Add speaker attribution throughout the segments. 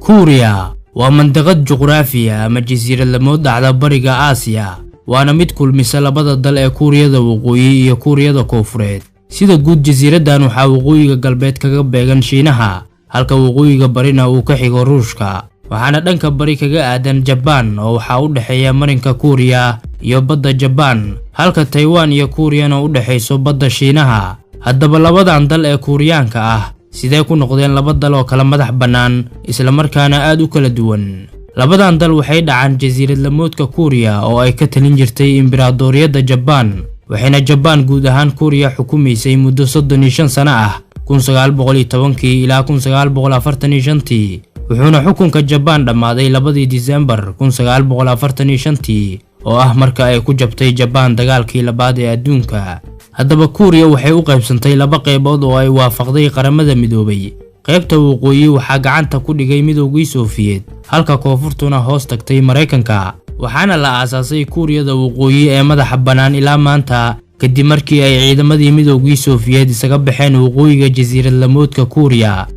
Speaker 1: كوريا ومنطقة جغرافية أما جزيرة لمود على بريغا آسيا وانا مid kulmisa labada dal ee Kuuriyada Waqooyi iyo Kuuriyada Koonfureed sida guud jasiiradan waxa waqooyiga galbeed kaga beegan Shiinaha halka waqooyiga barina uu ka xigo Ruushka waxaana dhanka bari kaga aadan Japan oo waxa u dhaxeeya marinka Kuuriya iyo badda Japan halka Taiwan iyo Kuuriyana u dhaxeyso badda Shiinaha haddaba labadan dal ee Kuuriyaanka ah sidee ku noqdeen laba dal oo kala madax bannaan isla markaana aad u kala duwan labadan dal waxay dhacaan jasiirad lamoodka Kuuriya oo ay ka talin jirtay Imbiradoriyadda Japan waxayna Japan guud ahaan Kuuriya xukumaysay muddo 35 sano ah 1910 ilaa 1945 wuxuuna xukunka Japan dhamaaday 2 Diseembar 1945 oo ah marka ay ku jabtay Japan dagaalkii labaad ee adduunka haddaba Kuuriya waxay u qaybsantay laba qaybood oo ay waafaqday qaramada midoobay qaybta waqooyi waxa gacanta ku dhigay midowgii Soviet halka koonfurtuna hoos tagtay Mareykanka waxaana la aasaasay Kuuriyada Waqooyi ee madaxa bannaan ilaa maanta kadib markii ay ciidamadii midowgii Soviet isaga baxeen waqooyiga jasiirad lamoodka Kuuriya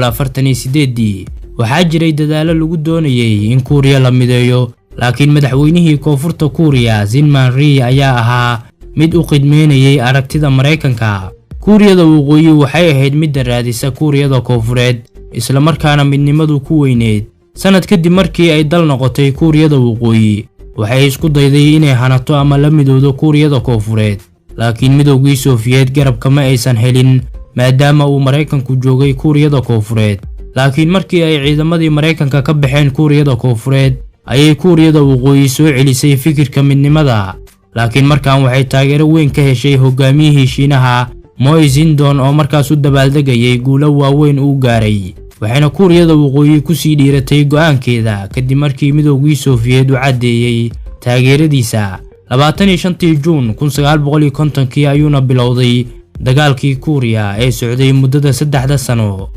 Speaker 1: 1948 waxaa jiray dadaalo lagu doonayay in Kuuriya la mideeyo laakiin madaxweynihii koonfurta Kuuriya Syngman Rhee ayaa ahaa mid u qidmeynayay aragtida Mareykanka Kuuriyada Waqooyi waxay ahayd mid raadisa Kuuriyada Koonfureed isla markaana midnimadu ku weyneed sanad kadib markii ay dal noqotay Kuuriyada Waqooyi waxay isku dayday inay hanato ama la midowdo Kuuriyada Koonfureed laakiin midowgii Soviet garab kama aysan helin maadaama uu Mareykanku joogay Kuuriyada Koonfureed laakiin markii ay ciidamadii Mareykanka ka baxeen Kuuriyada Koonfureed ayay Kuuriyada Waqooyi soo celisay fikirka midnimada laakiin markaan waxay taageero weyn ka heshay hogaamiyihii Shiinaha Moe Zedong oo markaas u dabaaldegayay guulo waaweyn uu gaaray waxayna Kuuriyada Waqooyi ku sii dhiiratay go'aankeeda kadib markii midowgii Soviet uu cadeeyay taageeradiisa 25 Juun 1950 ayuuna bilowday dagaalkii Kuuriya ee socday muddada 3 sano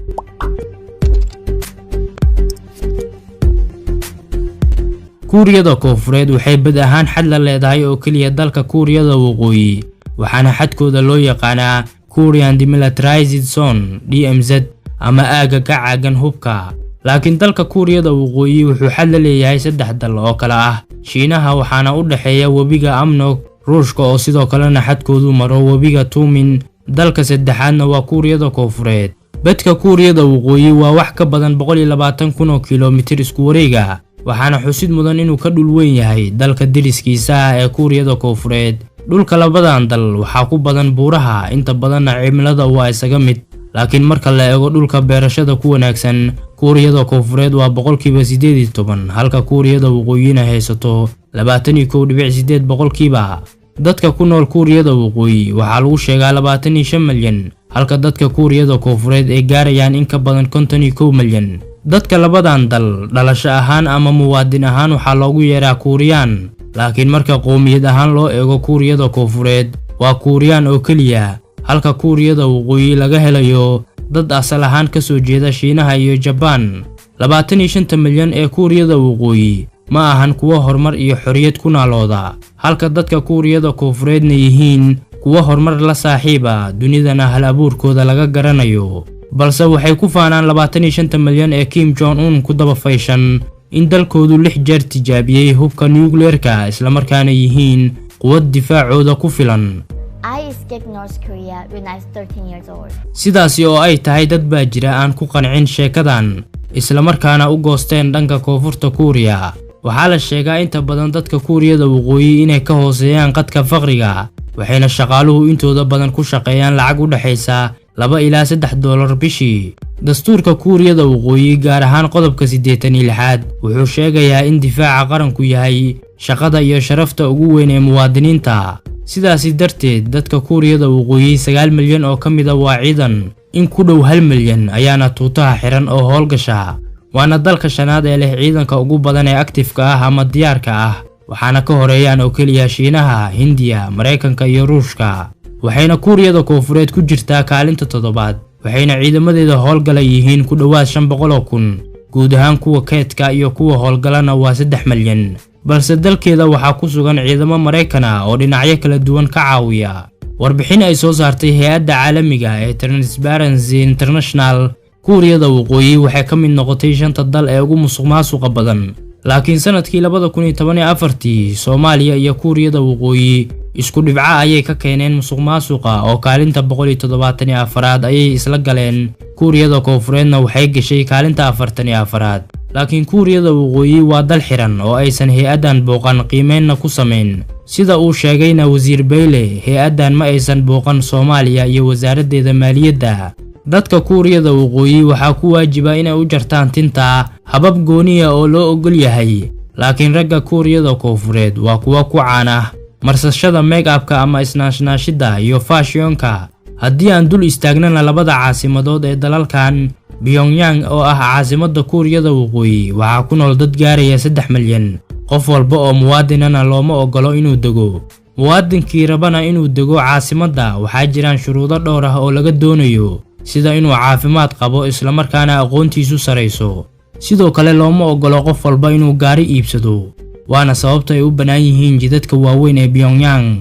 Speaker 1: Kuuriyada Koonfureed waxay bad ahaan xad la leedahay oo kaliya dalka Kuuriyada Waqooyi waxaana xadkooda loo yaqaanaa Korean Demilitarized Zone DMZ ama aaga ka caagan hubka laakiin dalka Kuuriyada Waqooyi wuxuu xad la leeyahay 3 dal oo kala ah Shiinaha waxaana u dhaxeeya webiga Amnok Ruushka oo sidoo kalena xadkoodu maro webiga Tumin dalka saddexaadna waa Kuuriyada Koonfureed badka Kuuriyada Waqooyi waa wax ka badan 120,000 kiiloomitir isku wareega waxaana xusid mudan inuu ka dhul weyn yahay dalka diriskiisa ee Kuuriyada Koonfureed dhulka labadan dal waxa ku badan buuraha inta badan cimilada waa isaga mid laakiin marka la eego dhulka beerashada ku wanaagsan Kuuriyada Koonfureed waa 18% halka Kuuriyada Waqooyina haysato 21.8% dadka ku nool Kuuriyada Waqooyi waxa lagu sheegaa 25 milyan halka dadka Kuuriyada Koonfureed ay gaarayaan in ka badan 51 milyan dadka labadan dal dhalasho ahaan ama muwaadin ahaan waxa loogu yeeraa Kuuriyaan laakiin marka qoomiyad ahaan loo eego Kuuriyada Koonfureed waa Kuuriyaan oo kaliya halka Kuuriyada Waqooyi laga helayo dad asal ahaan ka soo jeeda Shiinaha iyo Japan 25 milyan ee Kuuriyada Waqooyi ma ahan kuwa horumar iyo xorriyad ku naalooda halka dadka Kuuriyada Koonfureedna yihiin kuwa horumar la saaxiiba dunidana hal abuurkooda laga garanayo balse waxay ku faanaan 25 milyan ee Kim Jong Un ku daba fayshan in dalkoodu 6 jeer tijaabiyay hubka nuclearka isla markaana yihiin quwad difaacooda ku filan
Speaker 2: I escaped North Korea when I was 13 years old.
Speaker 1: sidaasi oo ay tahay dad baa jira aan ku qancin sheekadan isla markaana u goosteen dhanka koonfurta Kuuriya waxaa la sheegaa inta badan dadka Kuuriyada Waqooyi inay ka hooseeyaan qadka faqriga waxayna shaqaaluhu intooda badan ku shaqeeyaan lacag u dhaxaysa $2 ilaa $3 bishii dastuurka Kuuriyada Waqooyi gaar ahaan qodobka 86 wuxuu sheegayaa in difaaca qaranku yahay shaqada iyo sharafta ugu weyn ee muwaadiniinta sidaas darteed dadka Kuuriyada Waqooyi 9 milyan oo kamid ah waa ciidan in ku dhow 1 milyan ayaana tuutaha xiran oo howlgasha waana dalka shanaad ee leh ciidanka ugu badan ee active-ka ah ama diyaarka ah waxaana ka horeeyaan oo kaliya Shiinaha, Hindiya, Mareykanka iyo Ruushka waxayna Kuuriyada Koonfureed ku jirtaa kaalinta 7 waxayna ciidamadeeda howlgala yihiin ku dhawaad 500,000 guud ahaan kuwa keedka iyo kuwa howlgalana waa 3 milyan balse dalkeeda waxa ku sugan ciidamo Mareykan ah oo dhinacyo kala duwan ka caawiya warbixin ay soo saartay hay'adda caalamiga ee Transparency International kuuriyada waqooyi waxay ka mid noqotay 5 dal ee ugu musuqmaasuqa badan. laakiin sanadkii 2014 Soomaaliya iyo kuuriyada waqooyi isku dhibca ayay ka keeneen musuqmaasuqa oo kaalinta 174 ayay isla galeen. kuuriyada koonfureedna waxay gashay kaalinta 44. laakiin kuuriyada waqooyi waa dal xiran oo aysan hay'adan booqan qiimeynna ku sameyn. sida uu sheegayna wasiir Bayle, hay'adan ma aysan booqan Soomaaliya iyo wasaaraddeeda maaliyadda. dadka kuuriyada waqooyi waxaa ku waajiba inay u jartaan tinta habab gooniya oo loo ogol yahay. laakiin ragga kuuriyada koonfureed waa kuwa ku caan ah marsashada make-upka ama isnaashnaashida iyo fashionka. haddii aan dul istaagnana labada caasimadood ee dalalkan, Pyongyang oo ah caasimadda kuuriyada waqooyi waxaa ku nool dad gaaraya 3 milyan. qof walba oo muwaadinana looma ogolo inuu dego. muwaadinkii rabana inuu dego caasimadda waxaa jiraan shuruudo dhowr ah oo laga doonayo, sida inuu caafimaad qabo isla markaana aqoontiisu sareyso. sidoo kale looma ogolo qof walba inuu gaari iibsado, waana sababta ay u bannaan yihiin jidadka waaweyn ee Pyongyang.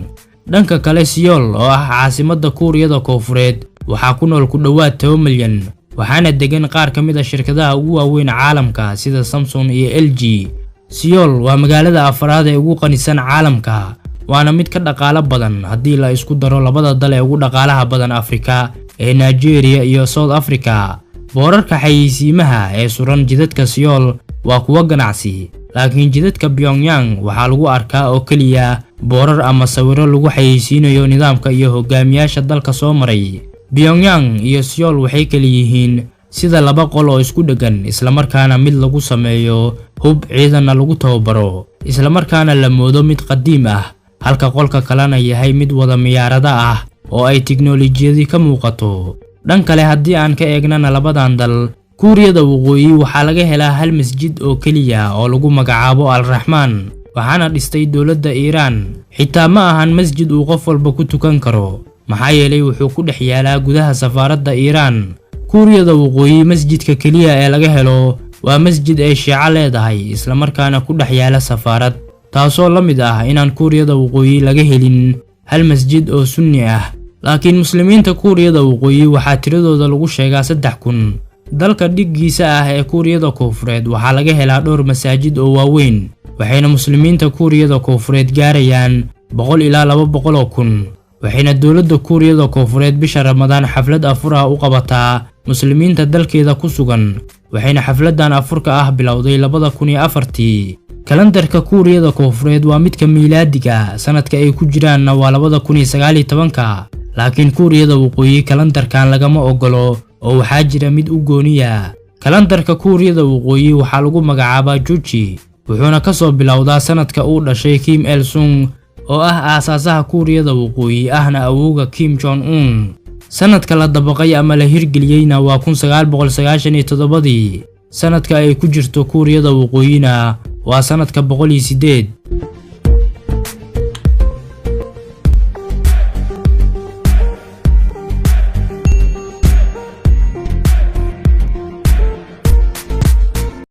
Speaker 1: dhanka kale, Seoul oo ah caasimadda kuuriyada koonfureed waxaa ku nool ku dhawaad 10 milyan, waxaana degan qaar ka mid ah shirkadaha ugu waaweyn caalamka sida Samsung iyo LG. Seoul waa magaalada afraad ee ugu qanisan caalamka, waana mid ka dhaqaale badan haddii la isku daro labada dal ee ugu dhaqaalaha badan Afrika ee Nigeria iyo South Africa. boorarka xayeysiimaha ee suran jidadka Seoul waa kuwa ganacsi, laakiin jidadka Pyongyang waxaa lagu arkaa oo kaliya boorar ama sawiro lagu xayeysiinayo nidaamka iyo hogaamiyaasha dalka soo maray. Pyongyang iyo Seoul waxay kala yihiin sida laba qol oo isku dhagan, isla markaana mid lagu sameeyo hub ciidanna lagu tababaro, isla markaana la moodo mid qadiim ah, halka qolka kalena yahay mid wada miyaarada ah oo ay tiknoolajiyadii ka muuqato. dhan kale haddii aan ka eegnana labadan dal, kuuriyada waqooyi waxaa laga helaa hal masjid oo kaliya oo lagu magacaabo Al-Rahman, waxaana dhistay dowladda Iiraan. xitaa ma ahan masjid uu qof walba ku tukan karo, maxaa yeelay wuxuu ku dhex yaalaa gudaha safaaradda Iiraan. kuuriyada waqooyi masjidka kaliya ee laga helo waa masjid ay Shiica leedahay, isla markaana ku dhex yaala safaarad, taasoo la mid ah inaan kuuriyada waqooyi laga helin hal masjid oo sunni ah. laakiin muslimiinta kuuriyada waqooyi waxaa tiradooda lagu sheegaa 3,000. dalka dhiggiisa ah ee kuuriyada koonfureed waxaa laga helaa dhowr masaajid oo waaweyn, waxayna muslimiinta kuuriyada koonfureed gaarayaan 100 ilaa 200 oo kun. waxayna dowladda kuuriyada koonfureed bisha Ramadaan xaflad afur ah u qabataa muslimiinta dalkeeda ku sugan, waxayna xafladan afurka ah bilowday 2004. kalendarka kuuriyada koonfureed waa midka miilaadiga, sanadka ay ku jiraanna waa 2019. laakiin kuuriyada waqooyi kalendarkan lagama ogolo oo waxaa jira mid u gooniya. kalendarka kuuriyada waqooyi waxaa lagu magacaabaa Juchi, wuxuuna ka soo bilowdaa sanadka uu dhashay Kim Il Sung oo ah aasaasaha kuuriyada waqooyi ahna awowga Kim Jong Un. sanadka la dabaqay ama la hirgeliyeyna waa 1997. sanadka ay ku jirto kuuriyada waqooyina waa sanadka 108.